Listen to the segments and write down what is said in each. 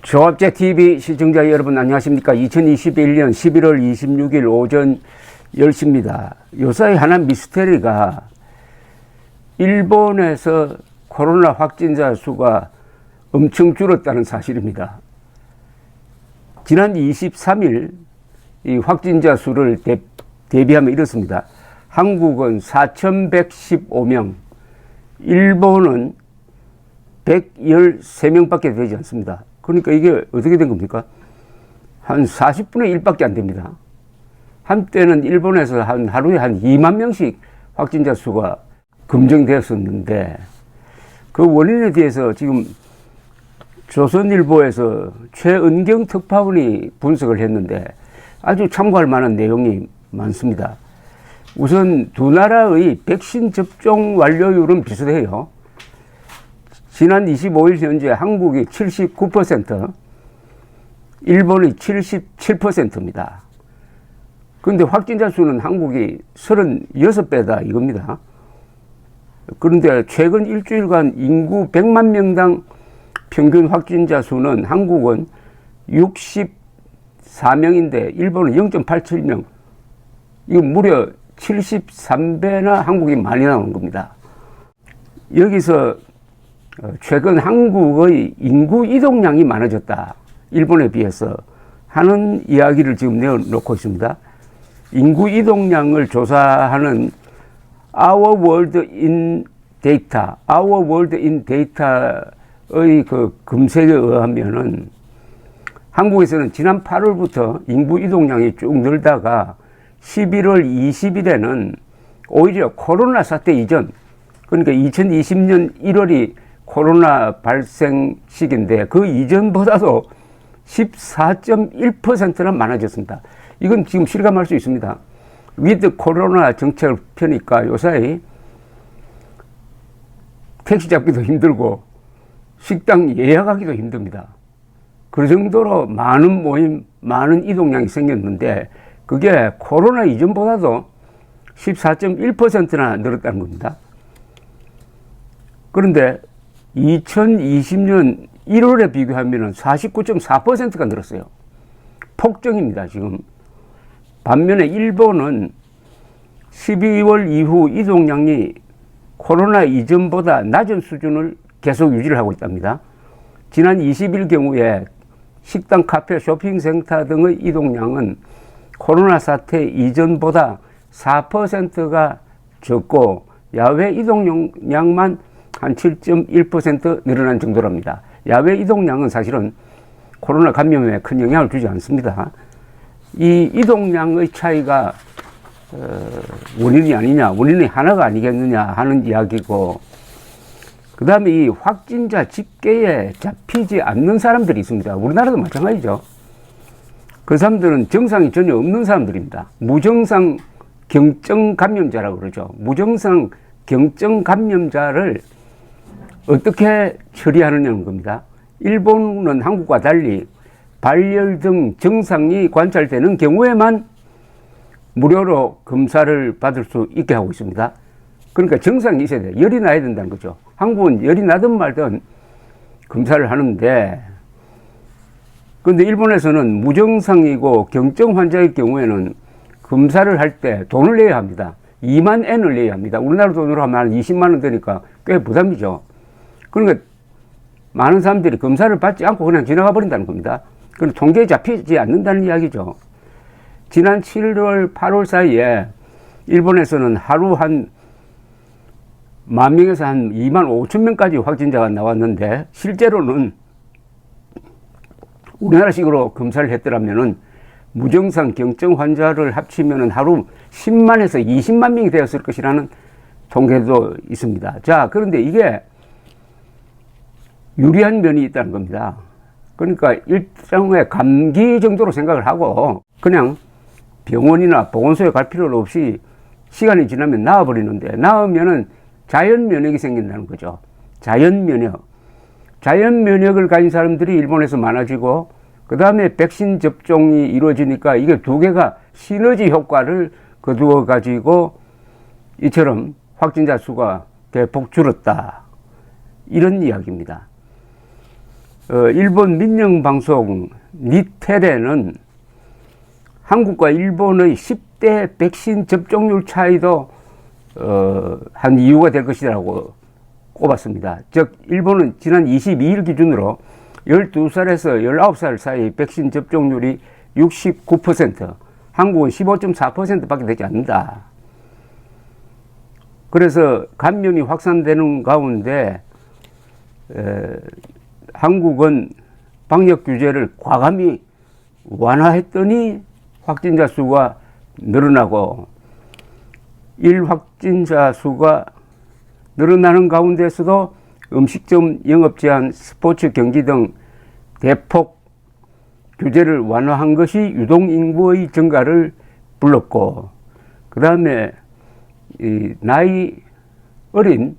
조합제TV 시청자 여러분 안녕하십니까. 2021년 11월 26일 오전 10시입니다. 요사이 하나 미스테리가 일본에서 코로나 확진자 수가 엄청 줄었다는 사실입니다. 지난 23일 이 확진자 수를 대비하면 이렇습니다. 한국은 4,115명, 일본은 113명밖에 되지 않습니다. 그러니까 이게 어떻게 된 겁니까? 한 40분의 1밖에 안 됩니다. 한때는 일본에서 하루에 한 2만 명씩 확진자 수가 검증되었었는데 그 원인에 대해서 지금 조선일보에서 최은경 특파원이 분석을 했는데 아주 참고할 만한 내용이 많습니다. 우선 두 나라의 백신 접종 완료율은 비슷해요. 지난 25일 현재 한국이 79%, 일본이 77%입니다. 그런데 확진자 수는 한국이 36배다 이겁니다. 그런데 최근 일주일간 인구 100만 명당 평균 확진자 수는 한국은 64명인데 일본은 0.87명. 이거 무려 73배나 한국이 많이 나오는 겁니다. 여기서 최근 한국의 인구 이동량이 많아졌다. 일본에 비해서 하는 이야기를 지금 내어놓고 있습니다. 인구 이동량을 조사하는 Our World in Data, Our World in Data의 그 검색에 의하면은 한국에서는 지난 8월부터 인구 이동량이 쭉 늘다가 11월 20일에는 오히려 코로나 사태 이전, 그러니까 2020년 1월이 코로나 발생 시기인데 그 이전보다도 14.1%나 많아졌습니다. 이건 지금 실감할 수 있습니다. 위드 코로나 정책을 펴니까 요사이 택시 잡기도 힘들고 식당 예약하기도 힘듭니다. 그 정도로 많은 모임, 많은 이동량이 생겼는데 그게 코로나 이전보다도 14.1%나 늘었다는 겁니다. 그런데 2020년 1월에 비교하면 49.4%가 늘었어요. 폭증입니다, 지금. 반면에 일본은 12월 이후 이동량이 코로나 이전보다 낮은 수준을 계속 유지를 하고 있답니다. 지난 20일 경우에 식당, 카페, 쇼핑센터 등의 이동량은 코로나 사태 이전보다 4%가 적고 야외 이동량만 한 7.1% 늘어난 정도랍니다. 야외 이동량은 사실은 코로나 감염에 큰 영향을 주지 않습니다. 이 이동량의 차이가 원인이 아니냐, 원인이 하나가 아니겠느냐 하는 이야기고, 그 다음에 이 확진자 집계에 잡히지 않는 사람들이 있습니다. 우리나라도 마찬가지죠. 그 사람들은 증상이 전혀 없는 사람들입니다. 무증상 경증 감염자라고 그러죠. 무증상 경증 감염자를 어떻게 처리하느냐는 겁니다. 일본은 한국과 달리 발열 등 증상이 관찰되는 경우에만 무료로 검사를 받을 수 있게 하고 있습니다. 그러니까 증상이 있어야 돼요. 열이 나야 된다는 거죠. 한국은 열이 나든 말든 검사를 하는데, 그런데 일본에서는 무증상이고 경증 환자의 경우에는 검사를 할 때 돈을 내야 합니다. 2만 엔을 내야 합니다. 우리나라 돈으로 하면 한 20만 원 되니까 꽤 부담이죠. 그러니까 많은 사람들이 검사를 받지 않고 그냥 지나가 버린다는 겁니다. 그럼 통계에 잡히지 않는다는 이야기죠. 지난 7월, 8월 사이에 일본에서는 하루 한 10,000명에서 한 25,000명까지 확진자가 나왔는데 실제로는 우리나라식으로 검사를 했더라면은 무증상 경증 환자를 합치면은 하루 10만에서 20만 명이 되었을 것이라는 통계도 있습니다. 자, 그런데 이게 유리한 면이 있다는 겁니다. 그러니까 일종의 감기 정도로 생각을 하고 그냥 병원이나 보건소에 갈 필요 없이 시간이 지나면 나아버리는데, 나으면은 자연 면역이 생긴다는 거죠. 자연 면역. 자연 면역을 가진 사람들이 일본에서 많아지고, 그 다음에 백신 접종이 이루어지니까 이게 두 개가 시너지 효과를 거두어 가지고 이처럼 확진자 수가 대폭 줄었다. 이런 이야기입니다. 일본 민영방송 니테레는 한국과 일본의 10대 백신 접종률 차이도 한 이유가 될 것이라고 꼽았습니다. 즉 일본은 지난 22일 기준으로 12살에서 19살 사이 백신 접종률이 69%, 한국은 15.4%밖에 되지 않는다. 그래서 감염이 확산되는 가운데 한국은 방역 규제를 과감히 완화했더니 확진자 수가 늘어나고, 일확진자 수가 늘어나는 가운데서도 음식점 영업 제한, 스포츠 경기 등 대폭 규제를 완화한 것이 유동인구의 증가를 불렀고, 그 다음에 나이 어린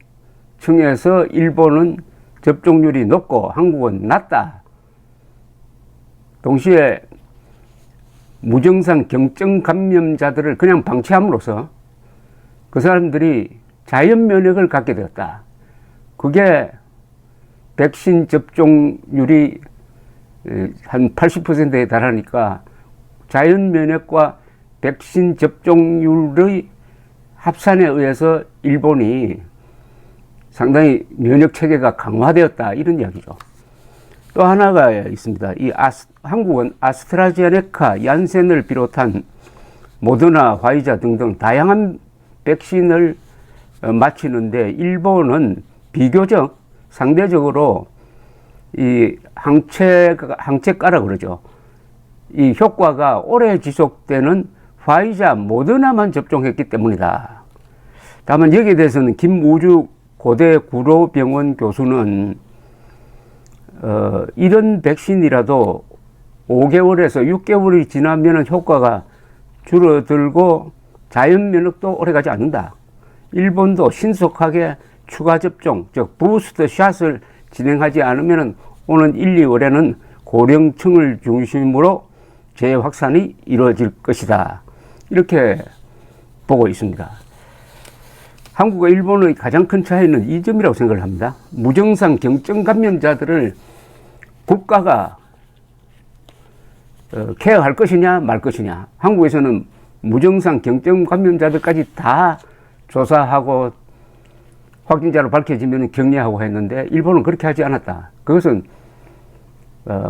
층에서 일본은 접종률이 높고 한국은 낮다. 동시에 무증상 경증 감염자들을 그냥 방치함으로써 그 사람들이 자연 면역을 갖게 되었다. 그게 백신 접종률이 한 80%에 달하니까 자연 면역과 백신 접종률의 합산에 의해서 일본이 상당히 면역 체계가 강화되었다, 이런 이야기죠. 또 하나가 있습니다. 한국은 아스트라제네카, 얀센을 비롯한 모더나, 화이자 등등 다양한 백신을 맞히는데 일본은 비교적 상대적으로 이 항체가라 그러죠. 이 효과가 오래 지속되는 화이자, 모더나만 접종했기 때문이다. 다만 여기에 대해서는 김우주 고대 구로병원 교수는 이런 백신이라도 5개월에서 6개월이 지나면 효과가 줄어들고 자연 면역도 오래가지 않는다. 일본도 신속하게 추가 접종, 즉 부스터 샷을 진행하지 않으면 오는 1, 2월에는 고령층을 중심으로 재확산이 이루어질 것이다. 이렇게 보고 있습니다. 한국과 일본의 가장 큰 차이는 이 점이라고 생각을 합니다. 무증상 경증 감염자들을 국가가 케어할 것이냐 말 것이냐. 한국에서는 무증상 경증 감염자들까지 다 조사하고 확진자로 밝혀지면 격리하고 했는데 일본은 그렇게 하지 않았다. 그것은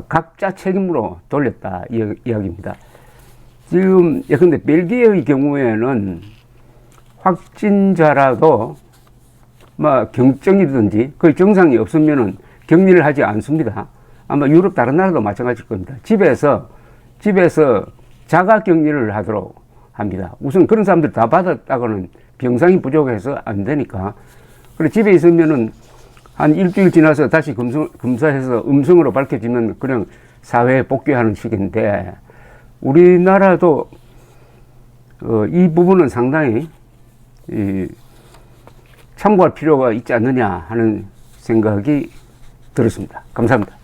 각자 책임으로 돌렸다, 이 이야기입니다. 지금 예컨대 벨기에의 경우에는 확진자라도 경증이든지 거의 증상이 없으면은 격리를 하지 않습니다. 아마 유럽 다른 나라도 마찬가지일 겁니다. 집에서 자가 격리를 하도록 합니다. 우선 그런 사람들 다 받았다고는 병상이 부족해서 안 되니까. 그리고 집에 있으면은 한 일주일 지나서 다시 검사해서 음성으로 밝혀지면 그냥 사회에 복귀하는 식인데, 우리나라도 이 부분은 상당히 참고할 필요가 있지 않느냐 하는 생각이 들었습니다. 감사합니다.